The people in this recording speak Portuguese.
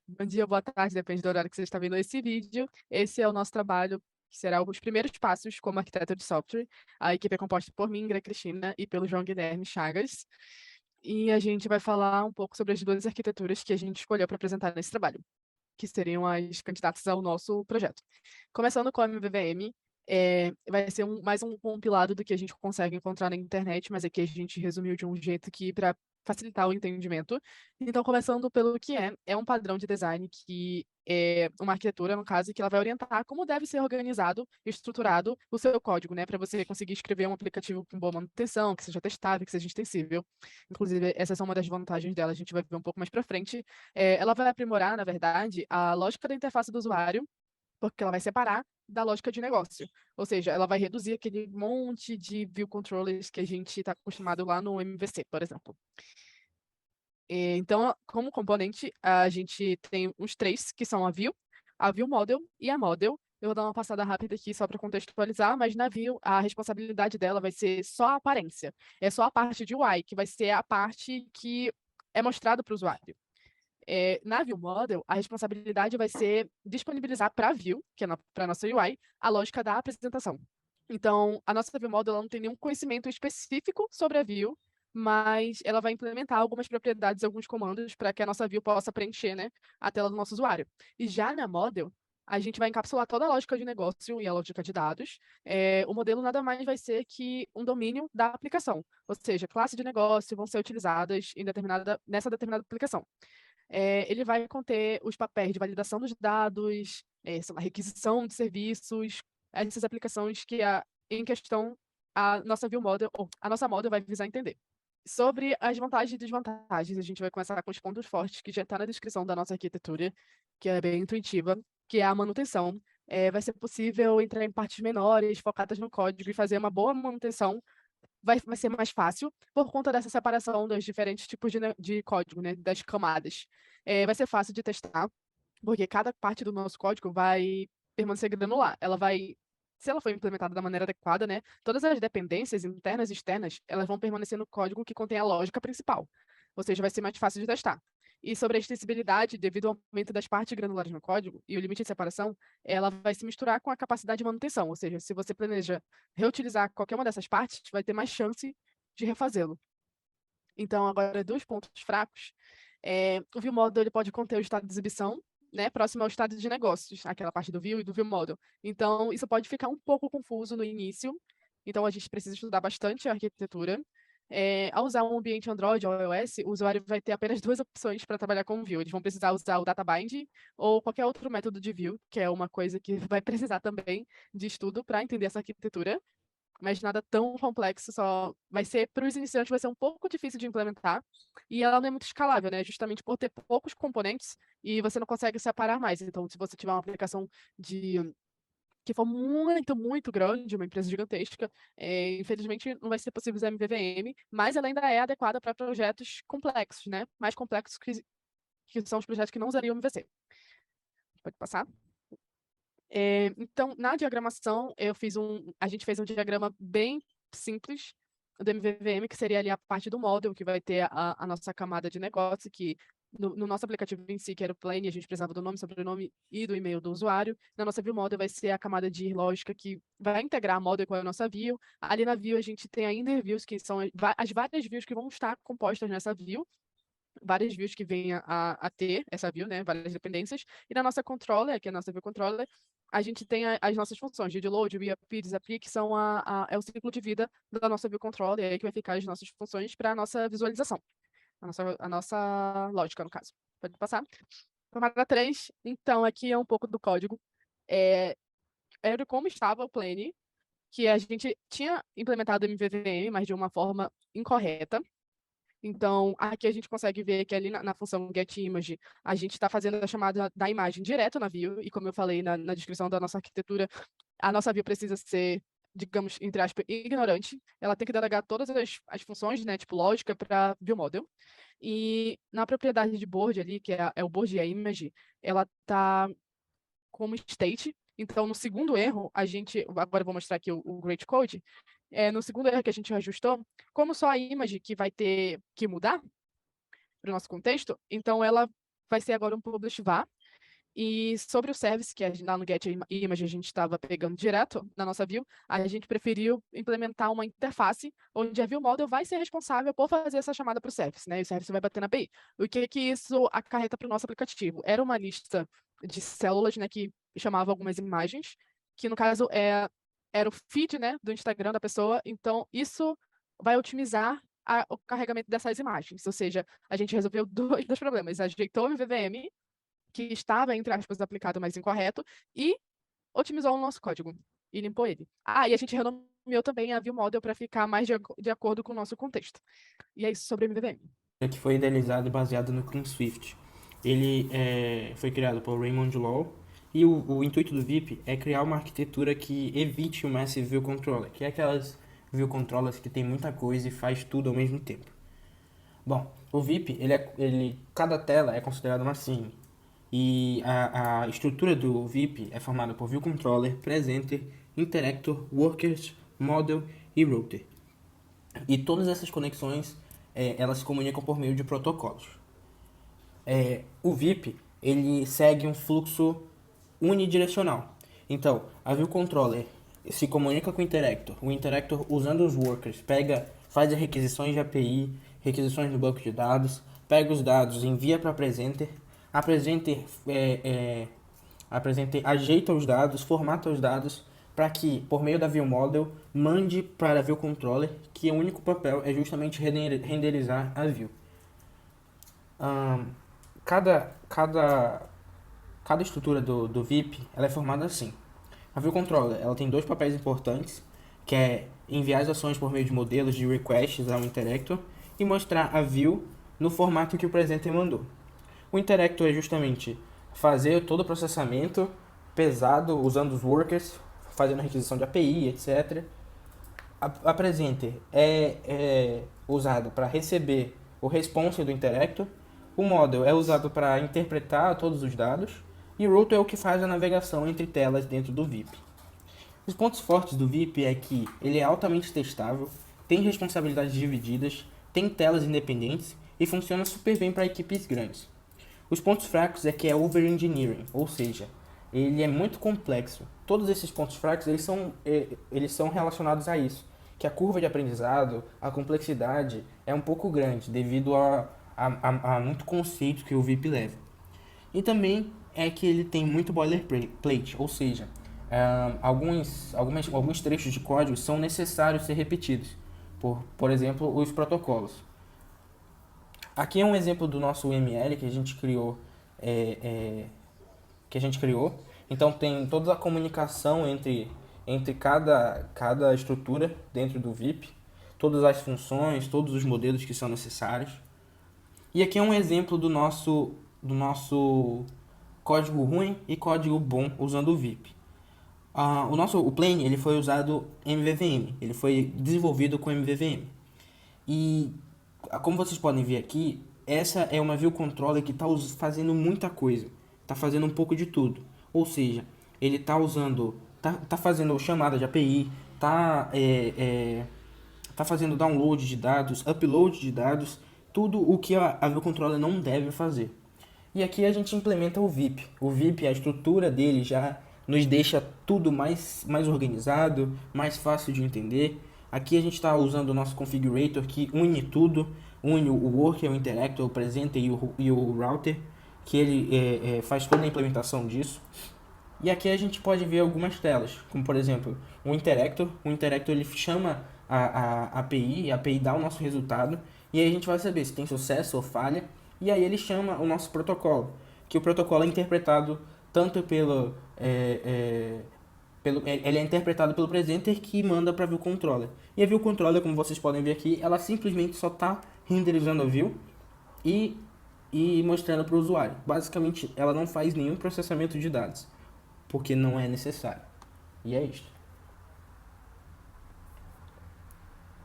Bom dia, boa tarde, depende do horário que você está vendo esse vídeo. Esse é o nosso trabalho, que será os primeiros passos como arquiteto de software. A equipe é composta por mim, Gra Cristina, e pelo João Guilherme Chagas. E a gente vai falar um pouco sobre as duas arquiteturas que a gente escolheu para apresentar nesse trabalho, que seriam as candidatas ao nosso projeto. Começando com a MVVM, vai ser mais um compilado do que a gente consegue encontrar na internet, mas aqui a gente resumiu de um jeito que para facilitar o entendimento. Então, começando pelo que é um padrão de design que é uma arquitetura, no caso, que ela vai orientar como deve ser organizado e estruturado o seu código, né, para você conseguir escrever um aplicativo com boa manutenção, que seja testável, que seja extensível. Inclusive, essas são uma das vantagens dela, a gente vai ver um pouco mais para frente. Ela vai aprimorar, na verdade, a lógica da interface do usuário, porque ela vai separar da lógica de negócio. Ou seja, ela vai reduzir aquele monte de view controllers que a gente está acostumado lá no MVC, por exemplo. Então, como componente, a gente tem os três, que são a View Model e a Model. Eu vou dar uma passada rápida aqui só para contextualizar, mas na View, a responsabilidade dela vai ser só a aparência. É só a parte de UI, que vai ser a parte que é mostrada para o usuário. Na View Model, a responsabilidade vai ser disponibilizar para a View, que é para a nossa UI, a lógica da apresentação. Então, a nossa View Model ela não tem nenhum conhecimento específico sobre a View, mas ela vai implementar algumas propriedades, alguns comandos, para que a nossa View possa preencher, né, a tela do nosso usuário. E já na Model, a gente vai encapsular toda a lógica de negócio e a lógica de dados. O modelo nada mais vai ser que um domínio da aplicação, ou seja, classe de negócio vão ser utilizadas nessa determinada aplicação. Ele vai conter os papéis de validação dos dados, sei lá, requisição de serviços, essas aplicações que em questão a nossa view model, ou a nossa model vai visar entender. Sobre as vantagens e desvantagens, a gente vai começar com os pontos fortes que já está na descrição da nossa arquitetura, que é bem intuitiva, que é a manutenção. Vai ser possível entrar em partes menores, focadas no código e fazer uma boa manutenção. Vai ser mais fácil por conta dessa separação dos diferentes tipos de código, né, das camadas. Vai ser fácil de testar, porque cada parte do nosso código vai permanecer granular. Se ela for implementada da maneira adequada, né, todas as dependências internas e externas, elas vão permanecer no código que contém a lógica principal. Ou seja, vai ser mais fácil de testar. E sobre a extensibilidade, devido ao aumento das partes granulares no código e o limite de separação, ela vai se misturar com a capacidade de manutenção. Ou seja, se você planeja reutilizar qualquer uma dessas partes, vai ter mais chance de refazê-lo. Então, agora, dos pontos fracos, o view model ele pode conter o estado de exibição, né, próximo ao estado de negócios, aquela parte do view e do view model. Então, isso pode ficar um pouco confuso no início. Então, a gente precisa estudar bastante a arquitetura. Ao usar um ambiente Android ou iOS, o usuário vai ter apenas duas opções para trabalhar com o view. Eles vão precisar usar o DataBind ou qualquer outro método de view, que é uma coisa que vai precisar também de estudo para entender essa arquitetura, mas nada tão complexo, só vai ser, para os iniciantes, vai ser um pouco difícil de implementar, e ela não é muito escalável, né? Justamente por ter poucos componentes e você não consegue separar mais. Então, se você tiver uma aplicação de que for muito, muito grande, uma empresa gigantesca, infelizmente não vai ser possível usar MVVM, mas ela ainda é adequada para projetos complexos, né? Mais complexos que são os projetos que não usariam MVC. Pode passar? Então, na diagramação, a gente fez um diagrama bem simples do MVVM, que seria ali a parte do model, que vai ter a nossa camada de negócio, que no nosso aplicativo em si, que era o Plane, a gente precisava do nome, sobrenome e do e-mail do usuário. Na nossa view model vai ser a camada de lógica que vai integrar a model com a nossa view. Ali na view a gente tem a inner views, que são as várias views que vão estar compostas nessa view, várias views que vêm a ter essa view, né, várias dependências. E na nossa controller, que é a nossa view controller, a gente tem as nossas funções de load, reapply, disapply, que são é o ciclo de vida da nossa view controller, e aí que vai ficar as nossas funções para a nossa visualização, a nossa lógica, no caso. Pode passar. Camada 3, então, aqui é um pouco do código. Era como estava o Plane, que a gente tinha implementado o MVVM, mas de uma forma incorreta. Então, aqui a gente consegue ver que ali na função getImage, a gente está fazendo a chamada da imagem direto na view, e como eu falei na descrição da nossa arquitetura, a nossa view precisa ser, digamos, entre aspas, ignorante. Ela tem que delegar todas as funções, né, tipo lógica, para view model. E na propriedade de board ali, que é o board e a image, ela está como state. Então, no segundo erro, agora eu vou mostrar aqui o Great Code. No segundo erro que a gente ajustou, como só a image que vai ter que mudar para o nosso contexto, então ela vai ser agora um publish var. E sobre o service, que lá no Get Image a gente estava pegando direto na nossa view, a gente preferiu implementar uma interface onde a view model vai ser responsável por fazer essa chamada para o service, né? E o service vai bater na API. O que isso acarreta para o nosso aplicativo? Era uma lista de células, né, que chamava algumas imagens, que no caso era o feed, né, do Instagram da pessoa. Então, isso vai otimizar o carregamento dessas imagens. Ou seja, a gente resolveu dois problemas. Ajeitou o MVVM, que estava, entre aspas, aplicado mais incorreto, e otimizou o nosso código e limpou ele. Ah, e a gente renomeou também a view model para ficar mais de acordo com o nosso contexto. E é isso sobre o MVVM. Que foi idealizado e baseado no Clean Swift. Ele foi criado por Raymond Law e o intuito do VIP é criar uma arquitetura que evite o Massive View Controller, que é aquelas view controllers que tem muita coisa e faz tudo ao mesmo tempo. Bom, o VIP, cada tela é considerada uma scene. E a estrutura do VIP é formada por View Controller, Presenter, Interactor, Workers, Model e Router. E todas essas conexões, elas se comunicam por meio de protocolos. O VIP, ele segue um fluxo unidirecional. Então, a View Controller se comunica com o Interactor usando os Workers, faz as requisições de API, requisições no banco de dados, pega os dados, envia para a Presenter, a Presenter ajeita os dados, formata os dados, para que, por meio da View Model, mande para a View Controller, que o único papel é justamente renderizar a View. Cada estrutura do VIP ela é formada assim. A View Controller ela tem dois papéis importantes, que é enviar as ações por meio de modelos de requests ao Interactor e mostrar a View no formato que o Presenter mandou. O Interactor é justamente fazer todo o processamento pesado usando os workers, fazendo a requisição de API, etc. A Presenter é usado para receber o response do Interactor. O Model é usado para interpretar todos os dados. E o Router é o que faz a navegação entre telas dentro do VIP. Os pontos fortes do VIP é que ele é altamente testável, tem responsabilidades divididas, tem telas independentes e funciona super bem para equipes grandes. Os pontos fracos é que é over-engineering, ou seja, ele é muito complexo. Todos esses pontos fracos eles são relacionados a isso, que a curva de aprendizado, a complexidade é um pouco grande devido a muito conceito que o VIP leva. E também é que ele tem muito boilerplate, ou seja, alguns trechos de código são necessários ser repetidos, por exemplo, os protocolos. Aqui é um exemplo do nosso UML que a gente criou, Então tem toda a comunicação entre cada estrutura dentro do VIP, todas as funções, todos os modelos que são necessários. E aqui é um exemplo do nosso código ruim e código bom usando o VIP. O Plane ele foi usado MVVM, ele foi desenvolvido com MVVM. E como vocês podem ver aqui, essa é uma view controller que está fazendo muita coisa, está fazendo um pouco de tudo. Ou seja, ele está fazendo chamada de API, tá fazendo download de dados, upload de dados, tudo o que a view controller não deve fazer. E aqui a gente implementa o VIP. O VIP, a estrutura dele já nos deixa tudo mais organizado, mais fácil de entender. Aqui a gente está usando o nosso configurator que une tudo, une o worker, o interactor, o presenter e o router, que ele faz toda a implementação disso. E aqui a gente pode ver algumas telas, como por exemplo o interactor ele chama a API, a API dá o nosso resultado, e aí a gente vai saber se tem sucesso ou falha, e aí ele chama o nosso protocolo, que o protocolo é interpretado tanto ele é interpretado pelo presenter que manda para a view controller. E a view controller, como vocês podem ver aqui, ela simplesmente só está renderizando a view e mostrando para o usuário. Basicamente, ela não faz nenhum processamento de dados, porque não é necessário. E é isso.